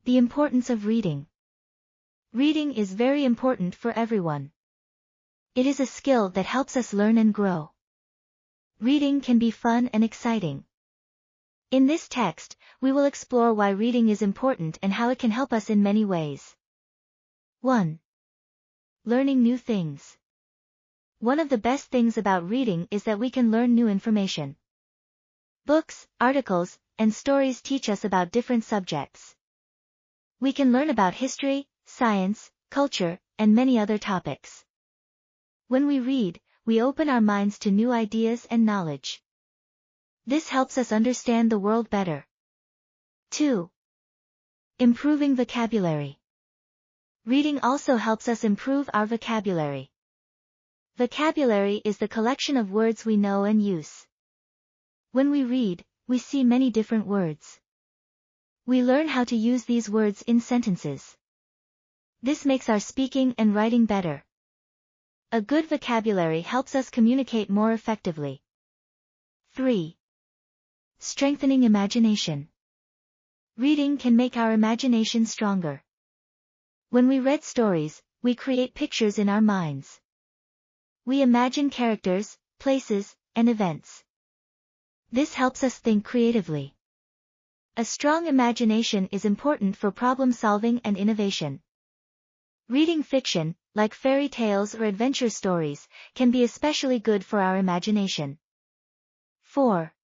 The importance of reading. Reading is very important for everyone. It is a skill that helps us learn and grow. Reading can be fun and exciting. In this text, we will explore why reading is important and how it can help us in many ways. 1. Learning new things. One of the best things about reading is that we can learn new information. Books, articles, and stories teach us about different subjects. We can learn about history, science, culture, and many other topics. When we read, we open our minds to new ideas and knowledge. This helps us understand the world better. 2. Improving vocabulary. Reading also helps us improve our vocabulary. Vocabulary is the collection of words we know and use. When we read, we see many different words. We learn how to use these words in sentences. This makes our speaking and writing better. A good vocabulary helps us communicate more effectively. 3. Strengthening imagination. Reading can make our imagination stronger. When we read stories, we create pictures in our minds. We imagine characters, places, and events. This helps us think creatively. A strong imagination is important for problem solving and innovation. Reading fiction, like fairy tales or adventure stories, can be especially good for our imagination. 4.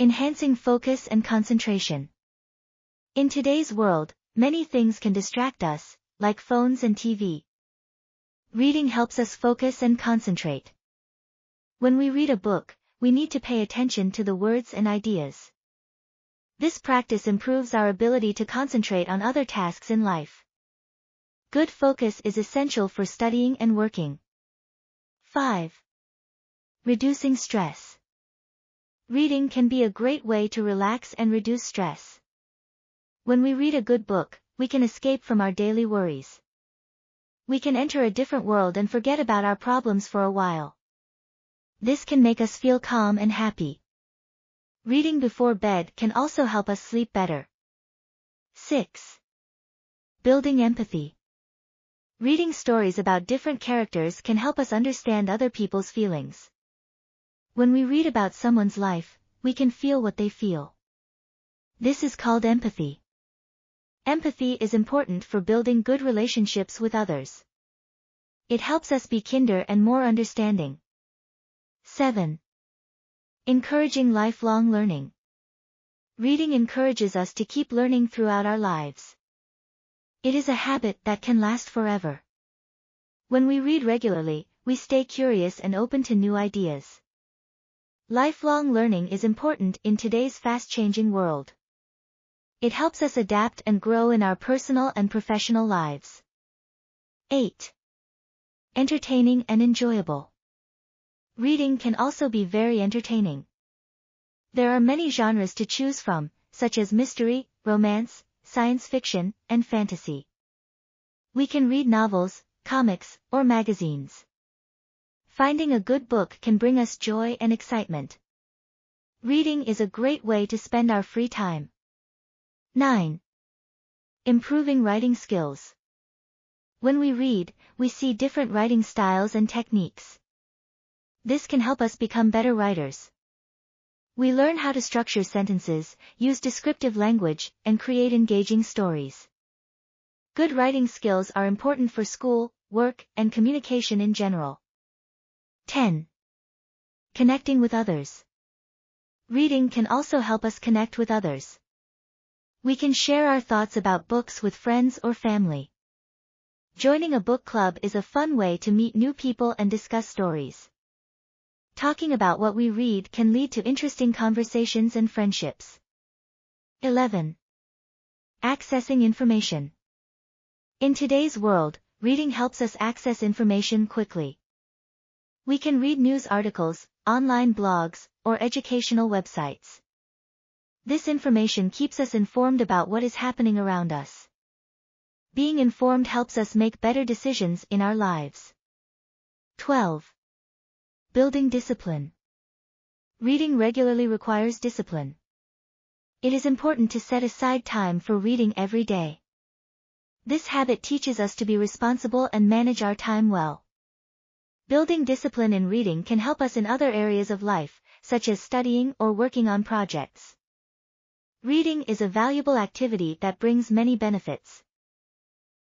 Enhancing focus and concentration. In today's world, many things can distract us, like phones and TV. Reading helps us focus and concentrate. When we read a book, we need to pay attention to the words and ideas. This practice improves our ability to concentrate on other tasks in life. Good focus is essential for studying and working. 5. Reducing stress. Reading can be a great way to relax and reduce stress. When we read a good book, we can escape from our daily worries. We can enter a different world and forget about our problems for a while. This can make us feel calm and happy. Reading before bed can also help us sleep better. 6. Building empathy. Reading stories about different characters can help us understand other people's feelings. When we read about someone's life, we can feel what they feel. This is called empathy. Empathy is important for building good relationships with others. It helps us be kinder and more understanding. 7. Encouraging lifelong learning. Reading encourages us to keep learning throughout our lives. It is a habit that can last forever. When we read regularly, we stay curious and open to new ideas. Lifelong learning is important in today's fast-changing world. It helps us adapt and grow in our personal and professional lives. 8. Entertaining and enjoyable. Reading can also be very entertaining. There are many genres to choose from, such as mystery, romance, science fiction, and fantasy. We can read novels, comics, or magazines. Finding a good book can bring us joy and excitement. Reading is a great way to spend our free time. 9. Improving writing skills. When we read, we see different writing styles and techniques. This can help us become better writers. We learn how to structure sentences, use descriptive language, and create engaging stories. Good writing skills are important for school, work, and communication in general. 10. Connecting with others. Reading can also help us connect with others. We can share our thoughts about books with friends or family. Joining a book club is a fun way to meet new people and discuss stories. Talking about what we read can lead to interesting conversations and friendships. 11. Accessing information. In today's world, reading helps us access information quickly. We can read news articles, online blogs, or educational websites. This information keeps us informed about what is happening around us. Being informed helps us make better decisions in our lives. 12. Building discipline. Reading regularly requires discipline. It is important to set aside time for reading every day. This habit teaches us to be responsible and manage our time well. Building discipline in reading can help us in other areas of life, such as studying or working on projects. Reading is a valuable activity that brings many benefits.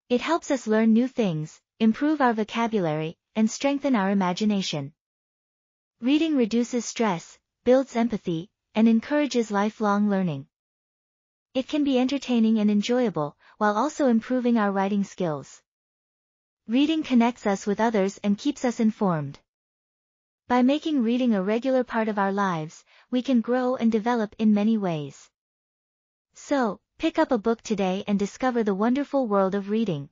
It helps us learn new things, improve our vocabulary, and strengthen our imagination. Reading reduces stress, builds empathy, and encourages lifelong learning. It can be entertaining and enjoyable, while also improving our writing skills. Reading connects us with others and keeps us informed. By making reading a regular part of our lives, we can grow and develop in many ways. So, pick up a book today and discover the wonderful world of reading.